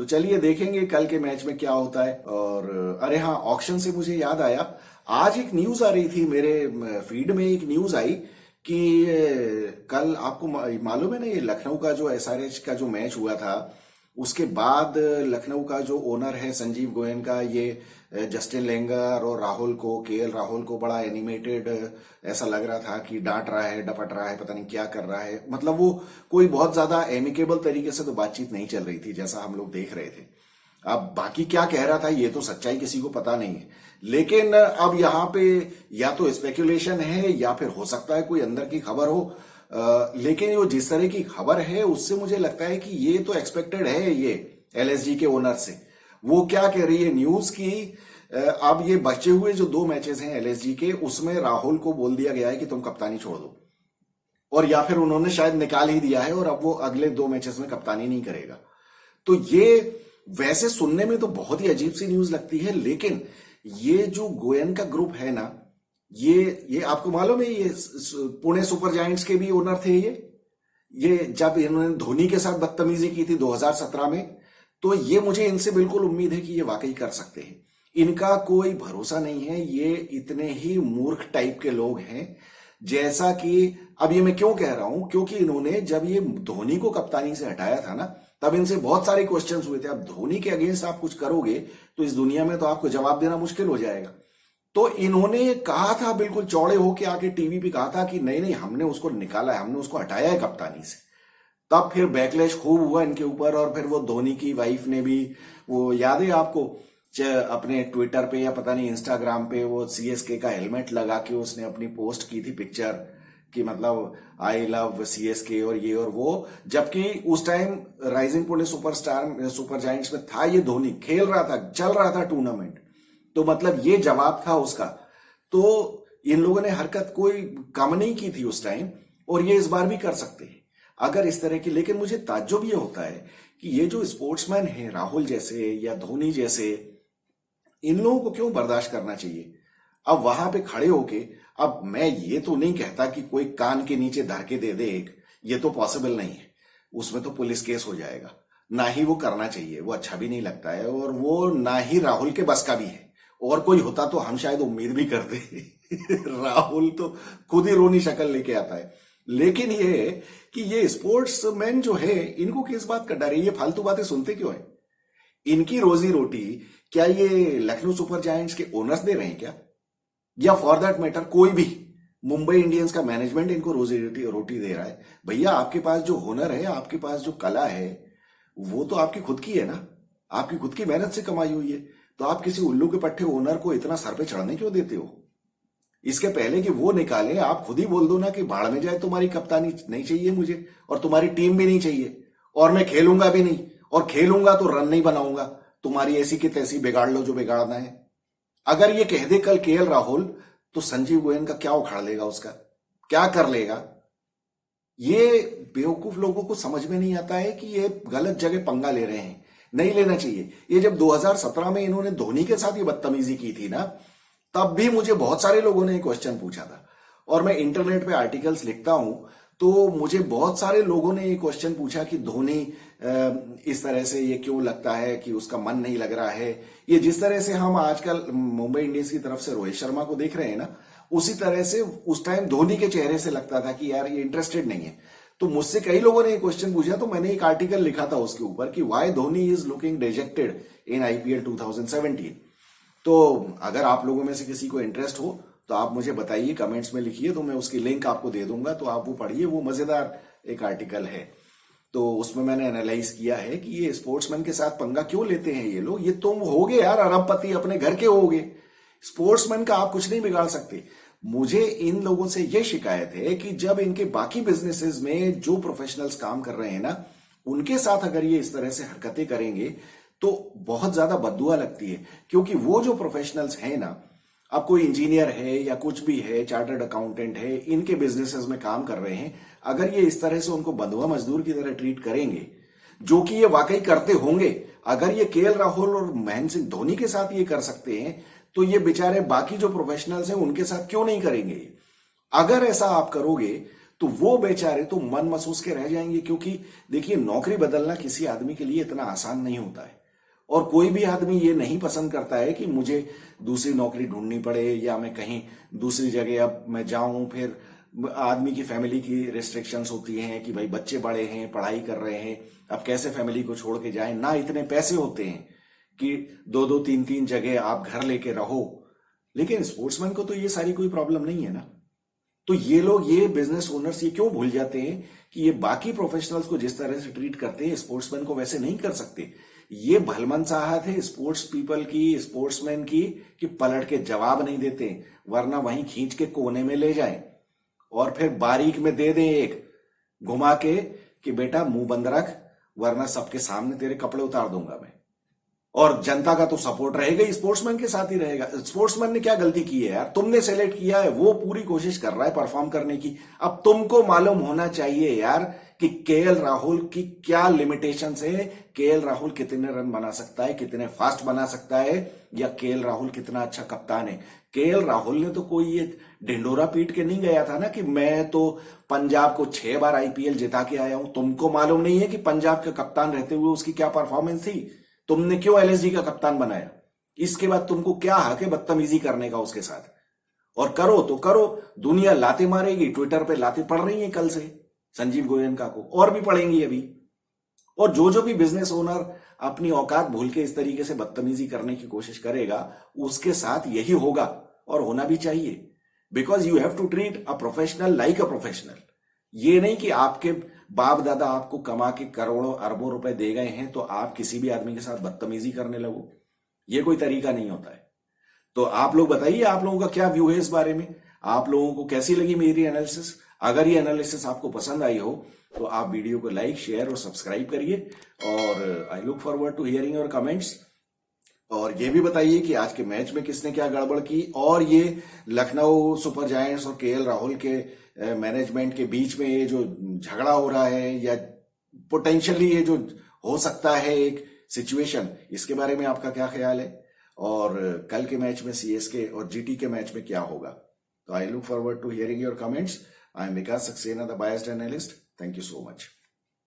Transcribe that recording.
तो चलिए देखेंगे कल के मैच में क्या होता है। और अरे हाँ, ऑक्शन से मुझे याद आया, आज एक न्यूज आ रही थी मेरे फीड में, एक न्यूज आई कि कल आपको मालूम है ना, ये लखनऊ का जो एसआरएच का जो मैच हुआ था, उसके बाद लखनऊ का जो ओनर है संजीव गोयन का, ये जस्टिन लेंगर और राहुल को, केएल राहुल को बड़ा एनिमेटेड ऐसा लग रहा था कि डांट रहा है, डपट रहा है, पता नहीं क्या कर रहा है। मतलब वो कोई बहुत ज्यादा एमिकेबल तरीके से तो बातचीत नहीं चल रही थी जैसा हम लोग देख रहे थे। अब बाकी क्या कह रहा था ये तो सच्चाई किसी को पता नहीं है, लेकिन अब यहाँ पे या तो स्पेकुलेशन है या फिर हो सकता है कोई अंदर की खबर हो। लेकिन वो जिस तरह की खबर है उससे मुझे लगता है कि ये तो एक्सपेक्टेड है, ये एलएसजी के ओनर से। वो क्या कह रही है न्यूज की, अब ये बचे हुए जो 2 मैचेस हैं एलएसजी के, उसमें राहुल को बोल दिया गया है कि तुम कप्तानी छोड़ दो, और या फिर उन्होंने शायद निकाल ही दिया है और अब वो अगले 2 मैचेस में कप्तानी नहीं करेगा। तो ये वैसे सुनने में तो बहुत ही अजीब सी न्यूज लगती है, लेकिन ये जो गोयन का ग्रुप है ना, ये आपको मालूम है, ये पुणे सुपर जायंट्स के भी ओनर थे ये जब इन्होंने धोनी के साथ बदतमीजी की थी 2017 में, तो ये मुझे इनसे बिल्कुल उम्मीद है कि ये वाकई कर सकते हैं। इनका कोई भरोसा नहीं है, ये इतने ही मूर्ख टाइप के लोग हैं। जैसा कि अब ये मैं क्यों कह रहा हूं, क्योंकि इन्होंने जब ये धोनी को कप्तानी से हटाया था ना, तब इनसे बहुत सारे क्वेश्चंस हुए थे। अब धोनी के अगेंस्ट आप कुछ करोगे तो इस दुनिया में तो आपको जवाब देना मुश्किल हो जाएगा। तो इन्होंने कहा था, बिल्कुल चौड़े होके आके टीवी पे कहा था कि नहीं नहीं, हमने उसको निकाला है, हमने उसको हटाया है कप्तानी से। तब फिर बैकलैश खूब हुआ इनके ऊपर, और फिर वो धोनी की वाइफ ने भी, वो याद है आपको, अपने ट्विटर पे या पता नहीं इंस्टाग्राम पे वो सीएसके का हेलमेट लगा के उसने अपनी पोस्ट की थी पिक्चर कि मतलब आई लव सीएसके और ये और वो, जबकि उस time rising Pune super giants में था ये धोनी, खेल रहा था, चल रहा था टूर्नामेंट। तो मतलब ये जवाब था उसका। तो इन लोगों ने हरकत कोई कम नहीं की थी उस टाइम, और ये इस बार भी कर सकते हैं अगर इस तरह की। लेकिन मुझे ताज्जुब ये होता है कि ये जो स्पोर्ट्समैन हैं, राहुल जैसे या धोनी जैसे, इन लोगों को क्यों बर्दाश्त करना चाहिए। अब वहां पे खड़े होके, अब मैं ये तो नहीं कहता कि कोई कान के नीचे धर के दे दे एक, ये तो पॉसिबल नहीं है, उसमें तो पुलिस केस हो जाएगा। ना ही वो करना चाहिए, वो अच्छा भी नहीं लगता है, और वो ना ही राहुल के बस का भी है। और कोई होता तो हम शायद उम्मीद भी करते राहुल तो खुद ही रोनी शक्ल लेके आता है। लेकिन ये है कि ये स्पोर्ट्समैन जो है, इनको किस बात का डर है, ये फालतू बातें सुनते क्यों है। इनकी रोजी रोटी क्या ये लखनऊ सुपर जायंट्स के ओनर्स दे रहे हैं क्या, या फॉर दैट मैटर कोई भी मुंबई इंडियंस का मैनेजमेंट इनको रोजी रोटी दे रहा है। भैया आपके पास जो हुनर है, आपके पास जो कला है, वो तो आपकी खुद की है ना, आपकी खुद की मेहनत से कमाई हुई है। तो आप किसी उल्लू के पट्टे ओनर को इतना सर पे चढ़ने क्यों देते हो। इसके पहले कि वो निकाले, आप खुद ही बोल दो ना कि भाड़ में जाए, तुम्हारी कप्तानी नहीं चाहिए मुझे, और तुम्हारी टीम भी नहीं चाहिए, और मैं खेलूंगा भी नहीं, और खेलूंगा तो रन नहीं बनाऊंगा, तुम्हारी ऐसी की तैसी बिगाड़ लो जो बिगाड़ना है। अगर ये कह दे कल केएल राहुल, तो संजीव गोयन का क्या उखाड़ लेगा, उसका क्या कर लेगा। ये बेवकूफ लोगों को समझ में नहीं आता है कि ये गलत जगह पंगा ले रहे हैं, नहीं लेना चाहिए। ये जब 2017 में इन्होंने धोनी के साथ ये बदतमीजी की थी ना, तब भी मुझे बहुत सारे लोगों ने क्वेश्चन पूछा था, और मैं इंटरनेट पे आर्टिकल्स लिखता हूं, तो मुझे बहुत सारे लोगों ने ये क्वेश्चन पूछा कि धोनी इस तरह से ये क्यों लगता है कि उसका मन नहीं लग रहा है। ये जिस तरह से हम आजकल मुंबई इंडियंस की तरफ से रोहित शर्मा को देख रहे हैं ना, उसी तरह से उस टाइम धोनी के चेहरे से लगता था कि यार ये इंटरेस्टेड नहीं है। तो मुझसे कई लोगों ने ये क्वेश्चन पूछा, तो मैंने एक आर्टिकल लिखा था उसके ऊपर कि why Dhoni is looking dejected in IPL 2017। तो अगर आप लोगों में से किसी को इंटरेस्ट हो तो आप मुझे बताइए, कमेंट्स में लिखिए, तो मैं उसकी लिंक आपको दे दूंगा, तो आप वो पढ़िए। वो मजेदार एक आर्टिकल है, तो उसमें मैंने एनालाइज किया है कि ये स्पोर्ट्समैन के साथ पंगा क्यों लेते हैं ये लोग। ये तुम होगे यार अरबपति, अपने घर के होगे, स्पोर्ट्समैन का आप कुछ नहीं बिगाड़ सकते। मुझे इन लोगों से ये शिकायत है कि जब इनके बाकी बिजनेसेस में जो प्रोफेशनल्स काम कर रहे हैं ना, उनके साथ अगर ये इस तरह से हरकतें करेंगे तो बहुत ज्यादा बददुआ लगती है। क्योंकि वो जो प्रोफेशनल्स हैं ना, अब कोई इंजीनियर है या कुछ भी है, चार्टर्ड अकाउंटेंट है, इनके बिजनेसेस में काम कर रहे हैं, अगर ये इस तरह से उनको बंधुआ मजदूर की तरह ट्रीट करेंगे, जो कि ये वाकई करते होंगे, अगर ये केएल राहुल और महेंद्र सिंह धोनी के साथ ये कर सकते हैं, तो ये बेचारे बाकी जो प्रोफेशनल्स हैं उनके साथ क्यों नहीं करेंगे। अगर ऐसा आप करोगे तो वो बेचारे तो मन महसूस के रह जाएंगे, क्योंकि देखिए नौकरी बदलना किसी आदमी के लिए इतना आसान नहीं होता है। और कोई भी आदमी ये नहीं पसंद करता है कि मुझे दूसरी नौकरी ढूंढनी पड़े या मैं कहीं दूसरी जगह अब मैं जाऊं। फिर आदमी की फैमिली की रिस्ट्रिक्शंस होती हैं कि भाई बच्चे बड़े हैं, पढ़ाई कर रहे हैं, अब कैसे फैमिली को छोड़ के जाएं। ना इतने पैसे होते हैं कि दो दो तीन तीन जगह आप घर लेके रहो। लेकिन स्पोर्ट्समैन को तो ये सारी कोई प्रॉब्लम नहीं है ना। तो ये लोग, ये बिजनेस ओनर्स ये क्यों भूल जाते हैं कि ये बाकी प्रोफेशनल्स को जिस तरह से ट्रीट करते हैं स्पोर्ट्समैन को वैसे नहीं कर सकते। ये भलमन चाहत है स्पोर्ट्स पीपल की, स्पोर्ट्समैन की, कि पलट के जवाब नहीं देते, वरना वहीं खींच के कोने में ले जाएं और फिर बारीक में दे दें एक घुमा के कि बेटा मुंह बंद रख, वरना सबके सामने तेरे कपड़े उतार दूंगा मैं। और जनता का तो सपोर्ट रहेगा ही, स्पोर्ट्समैन के साथ ही रहेगा। स्पोर्ट्समैन ने क्या गलती की है यार? तुमने सेलेक्ट किया है, वो पूरी कोशिश कर रहा है परफॉर्म करने की। अब तुमको मालूम होना चाहिए यार कि केएल राहुल की क्या लिमिटेशंस है, केएल राहुल कितने रन बना सकता है, कितने फास्ट बना सकता है, या केएल राहुल कितना अच्छा कप्तान है। केएल राहुल ने तो कोई ये ढिंडोरा पीट के नहीं गया था ना कि मैं तो पंजाब को 6 बार आईपीएल जिता के आया हूं। तुमको मालूम नहीं है कि पंजाब का कप्तान रहते हुए उसकी क्या परफॉर्मेंस थी? तुमने क्यों एलएसजी का कप्तान बनाया? इसके बाद तुमको क्या हक है बदतमीजी करने का उसके साथ? और करो तो करो, दुनिया लाते मारेगी, ट्विटर पे लाते पड़ रही है कल से संजीव गोयनका को, और भी पड़ेंगी अभी। और जो भी बिजनेस ओनर अपनी औकात भूल के इस तरीके से बदतमीजी करने की कोशिश करेगा, उसके साथ यही होगा और होना भी चाहिए। Because you have to treat a professional like a professional. ये नहीं कि आपके बाप दादा आपको कमा के करोड़ों अरबों रुपए दे गए हैं तो आप किसी भी आदमी के साथ बदतमीजी करने लगो। ये कोई तरीका नहीं होता है। तो आप लोग बताइए, आप लोगों का क्या व्यू है इस बारे में? आप लोगों को कैसी लगी मेरी एनालिसिस? अगर ये एनालिसिस आपको पसंद आई हो तो आप वीडियो को लाइक, शेयर और सब्सक्राइब करिए। और I look forward to hearing your comments. और ये भी बताइए कि आज के मैच में किसने क्या गड़बड़ की, और ये लखनऊ सुपर जायंट्स और केएल राहुल के मैनेजमेंट के बीच में ये जो झगड़ा हो रहा है, या पोटेंशियली ये जो हो सकता है एक सिचुएशन, इसके बारे में आपका क्या ख्याल है? और कल के मैच में सीएसके और जीटी के मैच में क्या होगा? तो I look forward to hearing your comments. I am Vikas Saxena, the biased analyst. Thank you so much.